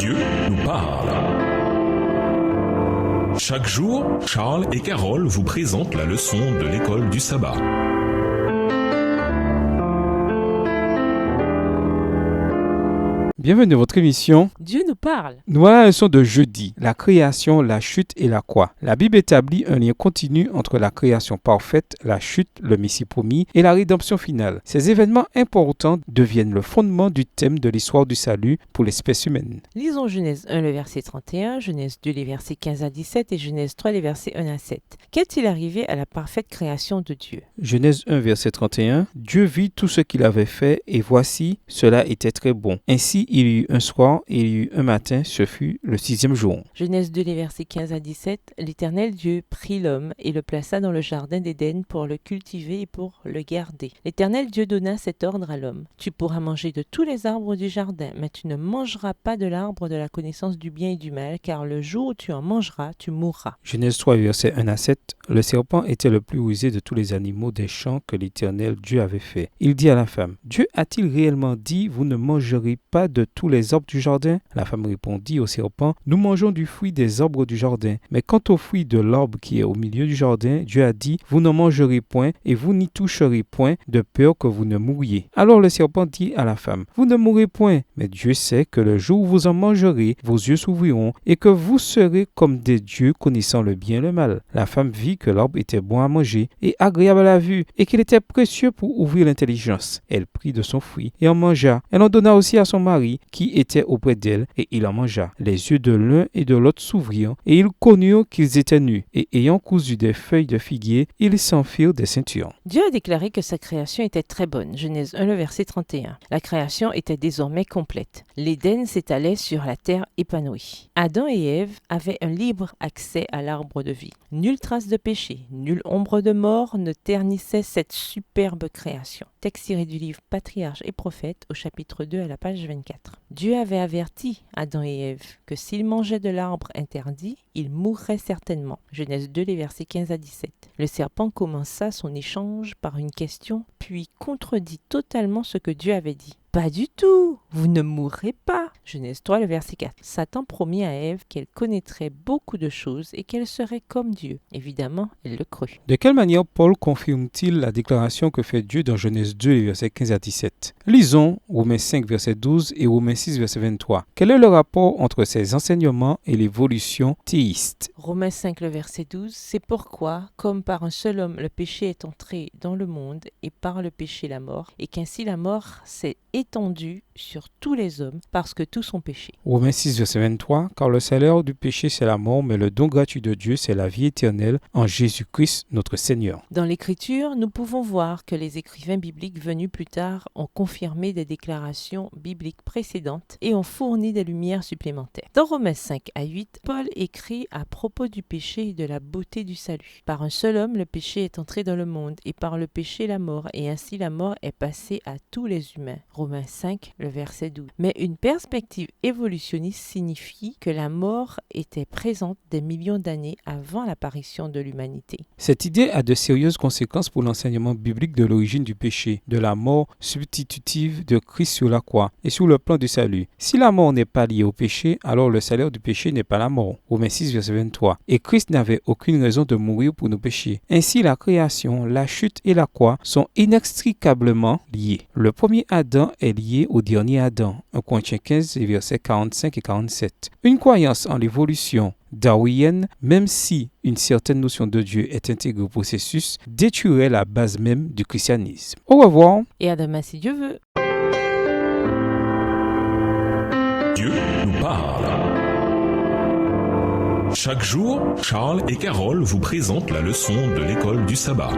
Dieu nous parle. Chaque jour, Charles et Carole vous présentent la leçon de l'école du sabbat. Bienvenue à votre émission. Dieu nous parle. Nous voilà la leçon de jeudi, la création, la chute et la croix. La Bible établit un lien continu entre la création parfaite, la chute, le Messie promis et la rédemption finale. Ces événements importants deviennent le fondement du thème de l'histoire du salut pour l'espèce humaine. Lisons Genèse 1, le verset 31, Genèse 2, les versets 15 à 17 et Genèse 3, les versets 1 à 7. Qu'est-il arrivé à la parfaite création de Dieu? Genèse 1, verset 31. Dieu vit tout ce qu'il avait fait et voici, cela était très bon. Ainsi, il y eut un soir et il y eut un matin, ce fut le 6e jour. Genèse 2, les versets 15 à 17. L'Éternel Dieu prit l'homme et le plaça dans le jardin d'Éden pour le cultiver et pour le garder. L'Éternel Dieu donna cet ordre à l'homme. Tu pourras manger de tous les arbres du jardin, mais tu ne mangeras pas de l'arbre de la connaissance du bien et du mal, car le jour où tu en mangeras, tu mourras. Genèse 3, verset 1 à 7. Le serpent était le plus rusé de tous les animaux des champs que l'Éternel Dieu avait fait. Il dit à la femme, Dieu a-t-il réellement dit, vous ne mangerez pas de tous les arbres du jardin? La femme répondit au serpent, nous mangeons du fruit des arbres du jardin. Mais quant au fruit de l'arbre qui est au milieu du jardin, Dieu a dit, vous n'en mangerez point et vous n'y toucherez point, de peur que vous ne mouriez. Alors le serpent dit à la femme, vous ne mourrez point, mais Dieu sait que le jour où vous en mangerez, vos yeux s'ouvriront et que vous serez comme des dieux connaissant le bien et le mal. La femme vit que l'arbre était bon à manger et agréable à la vue et qu'il était précieux pour ouvrir l'intelligence. Elle prit de son fruit et en mangea. Elle en donna aussi à son mari qui était auprès d'elle et il en mangea. Les yeux de l'un et de l'autre s'ouvrirent et ils connurent qu'ils étaient nus et ayant cousu des feuilles de figuier, ils s'en firent des ceintures. Dieu a déclaré que sa création était très bonne. Genèse 1, le verset 31. La création était désormais complète. L'Éden s'étalait sur la terre épanouie. Adam et Ève avaient un libre accès à l'arbre de vie. Nulle trace de péché, nulle ombre de mort ne ternissait cette superbe création. Texte tiré du livre Patriarches et Prophètes au chapitre 2 à la page 24. Dieu avait averti Adam et Ève que s'ils mangeaient de l'arbre interdit, ils mourraient certainement. Genèse 2, les versets 15 à 17. Le serpent commença son échange par une question, puis contredit totalement ce que Dieu avait dit. Pas du tout, vous ne mourrez pas. Genèse 3, le verset 4. Satan promit à Ève qu'elle connaîtrait beaucoup de choses et qu'elle serait comme Dieu. Évidemment, elle le crut. De quelle manière Paul confirme-t-il la déclaration que fait Dieu dans Genèse 2, versets 15 à 17? Lisons Romains 5, verset 12 et Romains 6, verset 23. Quel est le rapport entre ces enseignements et l'évolution théiste? Romains 5, le verset 12. C'est pourquoi, comme par un seul homme le péché est entré dans le monde et par le péché la mort, et qu'ainsi la mort s'est étendue sur tous les hommes parce que tous ont péché. Romains 6, verset 23. Car le salaire du péché c'est la mort, mais le don gratuit de Dieu c'est la vie éternelle en Jésus-Christ notre Seigneur. Dans l'Écriture, nous pouvons voir que les écrivains bibliques venus plus tard ont confirmé des déclarations bibliques précédentes et ont fourni des lumières supplémentaires. Dans Romains 5 à 8, Paul écrit à propos du péché et de la beauté du salut. Par un seul homme, le péché est entré dans le monde et par le péché la mort, et ainsi la mort est passée à tous les humains. Romains 5, le verset 12. Mais une perspective évolutionniste signifie que la mort était présente des millions d'années avant l'apparition de l'humanité. Cette idée a de sérieuses conséquences pour l'enseignement biblique de l'origine du péché, de la mort substitutive de Christ sur la croix et sur le plan du salut. Si la mort n'est pas liée au péché, alors le salaire du péché n'est pas la mort. Romains 6, verset 23. Et Christ n'avait aucune raison de mourir pour nos péchés. Ainsi, la création, la chute et la croix sont inextricablement liés. Le premier Adam est lié au dernier Adam. 1 Corinthiens 15, versets 45 et 47. Une croyance en l'évolution darwinienne, même si une certaine notion de Dieu est intégrée au processus, détruirait la base même du christianisme. Au revoir. Et à demain si Dieu veut. Dieu nous parle. Chaque jour, Charles et Carole vous présentent la leçon de l'école du sabbat.